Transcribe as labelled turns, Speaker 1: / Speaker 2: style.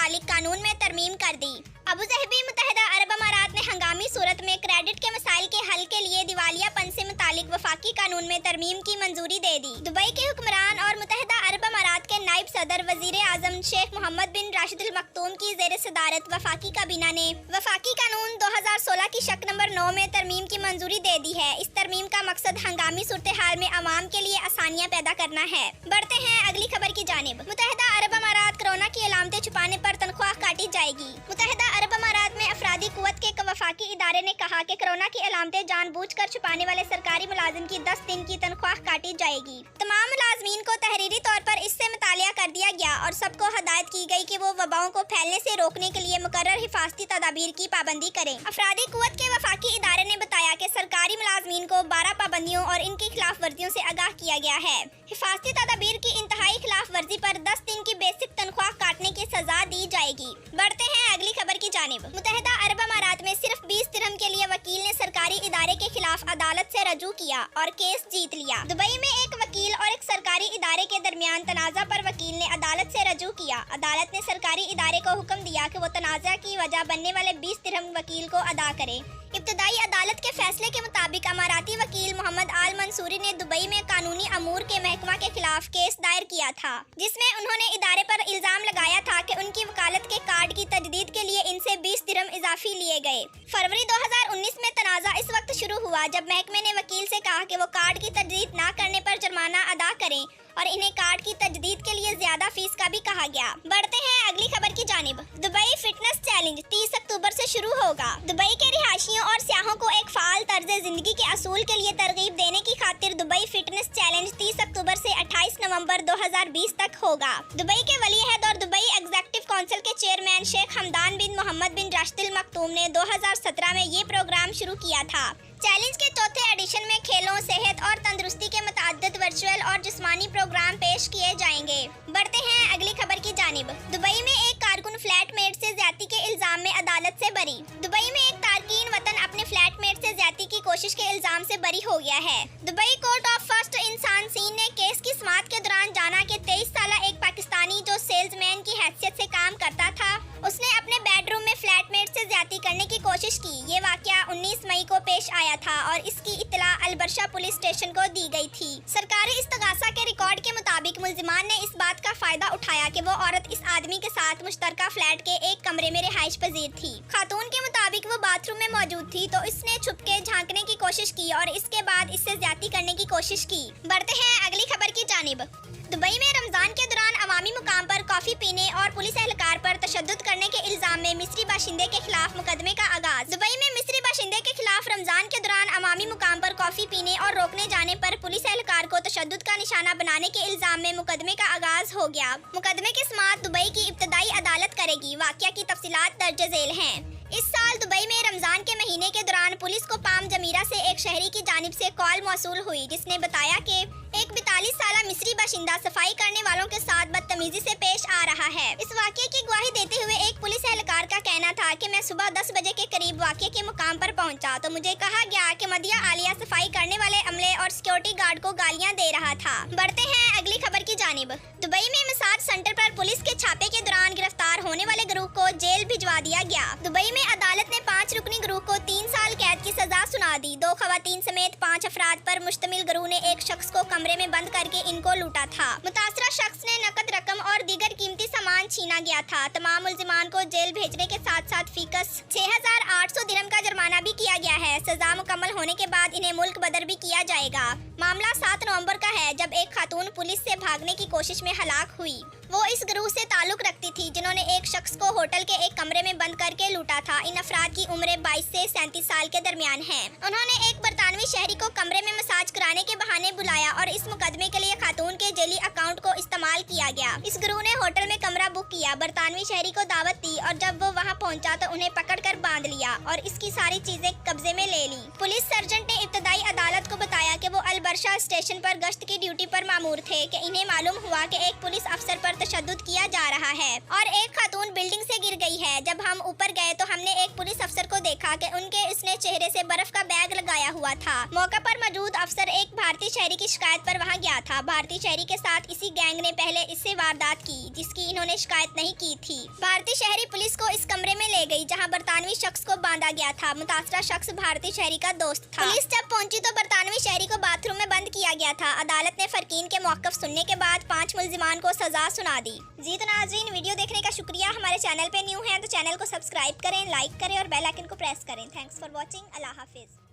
Speaker 1: मुतालिक कानून में तरमीम कर दी। अबू ज़हबी मुत्तहिदा अरब अमारात ने हंगामी सूरत में क्रेडिट के मसाइल के हल के लिए दिवालियापन से मुतालिक वफाकी कानून में तरमीम की मंजूरी दे दी। दुबई के हुक्मरान और मुत्तहिदा अरब अमारात के नायब सदर वजीर आजम शेख मोहम्मद बिन राशिद अल मखतूम की ज़ेर सदारत वफाकी काबीना ने वफाकी कानून 2016 की शक नंबर 9 में तरमीम की मंजूरी दे दी है। इस तरमीम का मकसद हंगामी सूरत हाल में अवाम के लिए आसानियाँ पैदा करना है। बढ़ते हैं अगली खबर की जानिब। मुत्तहिदा अरब अमारात कोरोना की अलामतें छुपाने पर तनख्वाह काटी जाएगी। मुत्तहिदा अरब अमारात में अफरादी कुव्वत के वफाकी इदारे ने कहा कि कोरोना की अलामतें जानबूझकर छुपाने वाले सरकारी मुलाजिम की 10 दिन की तनख्वाह काटी जाएगी। तमाम मुलाजमीन को तहरीरी तौर पर इससे मुतालिया कर दिया गया और सबको हदायत की गई कि वो वबाओं को फैलने से रोकने के लिए मुकर्रर हिफाजती तदाबीर की पाबंदी करें। अफरादी कुव्वत के वफाकी इदारे ने बताया कि सरकारी मुलाजमीन को 12 पाबंदियों और इनकी खिलाफ वर्जियों से आगाह किया गया है। हिफाजती तदाबीर की इंतहाई खिलाफ वर्जी पर 10 दिन की बेसिक तनख्वाह काटने की सजा दी जाएगी। बढ़ते हैं अगली खबर की जानिब। मुत्तहिदा अरब अमारात में सिर्फ 20 दिरहम के लिए वकील ने सरकारी इदारे के खिलाफ अदालत से रजू किया और केस जीत लिया। दुबई में एक वकील और एक सरकारी इदारे के दरमियान तनाज़ा पर वकील ने अदालत से रजू किया। अदालत ने सरकारी इदारे को हुक्म दिया कि वो तनाज़ा की वजह बनने वाले 20 दिरहम वकील को अदा करे। इब्तदाई अदालत के फैसले के मुताबिक अमाराती वकील मोहम्मद आल मंसूरी ने दुबई में कानूनी अमूर के महकमा के खिलाफ केस दायर किया था, जिसमें उन्होंने इदारे पर इल्जाम लगाया था कि उनकी वकालत के कार्ड की तजदीद के लिए इनसे 20 दिरहम इजाफी लिए गए। फरवरी 2019 में तनाज़ा इस वक्त शुरू हुआ जब महकमे ने वकील से कहा कि वो कार्ड की तजदीद ना करने पर जुर्माना अदा करें और इन्हें कार्ड की तजदीद के लिए ज्यादा फीस का भी कहा गया। बढ़ते हैं अगली खबर की जानिब। दुबई फिटनेस चैलेंज 30 अक्टूबर से शुरू होगा। दुबई के रिहायशियों और सियाहों को एक फाल तर्ज जिंदगी के असूल के लिए तरगीब देने की खातिर दुबई फिटनेस चैलेंज 30 अक्टूबर से 28 नवंबर 2020 तक होगा। दुबई के वलीअहद और दुबई एग्जीक्यूटिव काउंसिल के चेयरमैन शेख हमदान बिन मोहम्मद बिन राशिद अल मखतूम ने 2017 में ये प्रोग्राम शुरू किया था। चैलेंज के चौथे एडिशन में खेलों, सेहत और तंदुरुस्ती के मुताद्दिद वर्चुअल और जिस्मानी प्रोग्राम पेश किए जाएंगे। बढ़ते हैं अगली खबर की जानिब। दुबई में एक कारकुन फ्लैटमेट से ज्यादती के इल्जाम में अदालत से बरी। दुबई में एक तारकीन वतन अपने फ्लैटमेट से ज्यादती की कोशिश के इल्जाम से बरी हो गया है। दुबई कोर्ट ऑफ फर्स्ट इंसान सीन ने केस की समाअत के दौरान जाना कि 23 साला एक पाकिस्तानी जो सेल्समैन की हैसियत से काम करता था, उसने अपने बेडरूम में फ्लैटमेट से ज्यादती करने की कोशिश की। ये वाकया 19 मई को पेश आया था और इसकी इत्तला अलबरशा पुलिस स्टेशन को दी गई थी। सरकारी इस्तगासा के रिकॉर्ड के मुताबिक मुल्जिमान ने इस बात का फायदा उठाया कि वो औरत इस आदमी के साथ मुश्तरका फ्लैट के एक कमरे में रिहाइश पजीर थी। खातून के मुताबिक वो बाथरूम में मौजूद थी तो इसने छुपके झांकने की कोशिश की और इसके बाद इससे ज्यादती करने की कोशिश की। बढ़ते हैं अगली खबर की जानिब। दुबई में रमजान के दौरान अवामी मुकाम पर कॉफी पीने और पुलिस एहलकार पर तशद्दुद करने के इल्जाम में मिस्री बाशिंदे के खिलाफ मुकदमे का आगाज। दुबई में मिस्री बाशिंदे के खिलाफ रमजान के दौरान अवामी मुकाम पर कॉफी पीने और रोकने जाने पर पुलिस एहलकार को तशद्दुद का निशाना बनाने के इल्जाम में मुकदमे का आगाज हो गया। मुकदमे की समाअत दुबई की इब्तदाई अदालत करेगी। वाकया की तफसीलात दर्ज झेल हैं। इस साल दुबई में रमजान के महीने के दौरान पुलिस को पाम जमीरा से एक शहरी की जानिब से कॉल मौसूल हुई जिसने बताया कि एक 42 साला मिस्री बाशिंदा सफाई करने वालों के साथ बदतमीजी से पेश आ रहा है। इस वाकये की गवाही देते हुए एक पुलिस एहलकार का कहना था कि मैं सुबह 10 बजे के करीब वाकये के मुकाम पर पहुंचा तो मुझे कहा गया कि मदिया आलिया सफाई करने वाले अमले और सिक्योरिटी गार्ड को गालियां दे रहा था। बढ़ते हैं अगली खबर की जानिब। दुबई में मसाज सेंटर पर पुलिस के छापे के दौरान गिरफ्तार होने वाले गिरोह को जेल भिजवा दिया गया। दुबई में अदालत ने 5 रुकनी गिरोह को 3 साल कैद की सजा सुना दी। 2 खवातीन समेत 5 अफराद पर मुश्तमिल गिरोह ने एक शख्स को कमरे में बंद करके इनको लूटा था। मुतासरा शख्स ने नकद रकम और दीगर कीमती सामान छीना गया था। तमाम मुल्जिमान को जेल भेजने के साथ साथ फीकस 6800 दिरहम का जुर्माना भी किया गया है। सजा मुकम्मल होने के बाद इन्हें मुल्क बदर भी किया जाएगा। मामला 7 नवंबर का है जब एक खातून पुलिस से भागने की कोशिश में हलाक हुई। वो इस गिरोह से ताल्लुक रखती थी जिन्होंने एक शख्स को होटल के एक कमरे में बंद करके लूटा था। इन अफराद की उम्रें 22 से 37 साल के दरमियान है। उन्होंने एक बरतानवी शहरी को कमरे में मसाज कराने के बहाने बुलाया और इस मुकदमे के लिए खातून के जेली अकाउंट को इस्तेमाल किया गया। इस गिरोह ने होटल में कमरा बुक किया, बरतानवी शहरी को दावत दी और जब वो वहाँ पहुँचा तो उन्हें पकड़ कर बांध लिया और इसकी सारी चीजें कब्जे में ले ली। पुलिस सर्जन ने इब्तदाई अदालत को बताया कि वो अलबरशा स्टेशन पर गश्त की ड्यूटी पर मामूर थे कि इन्हें मालूम हुआ कि एक पुलिस अफसर पर तशद्दुद किया जा रहा है और एक खातून बिल्डिंग से गिर गई है। जब हम ऊपर गए तो हमने एक पुलिस अफसर को देखा कि उनके उसने चेहरे से बर्फ का बैग लगाया हुआ था। मौका पर मौजूद अफसर एक भारतीय शहरी की शिकायत पर वहां गया था। भारतीय शहरी के साथ इसी गैंग ने पहले इससे वारदात की, जिसकी इन्होंने शिकायत नहीं की थी। भारतीय शहरी पुलिस को इस कमरे में ले गई जहां बरतानवी शख्स को बांधा गया था। मुतासरा शख्स भारतीय शहरी का दोस्त था। पुलिस जब पहुंची तो बरतानवी शहरी को बाथरूम में बंद किया गया था। अदालत ने फरकीन के मौक़िफ़ सुनने के बाद 5 मुल्जिमान को सजा सुना दी। जी तो नाज़रीन, वीडियो देखने का शुक्रिया। हमारे चैनल पे न्यू हैं तो चैनल को सब्सक्राइब करें, लाइक करें और बेल आइकन को प्रेस करें। Thanks for watching. अल्लाह हाफिज़।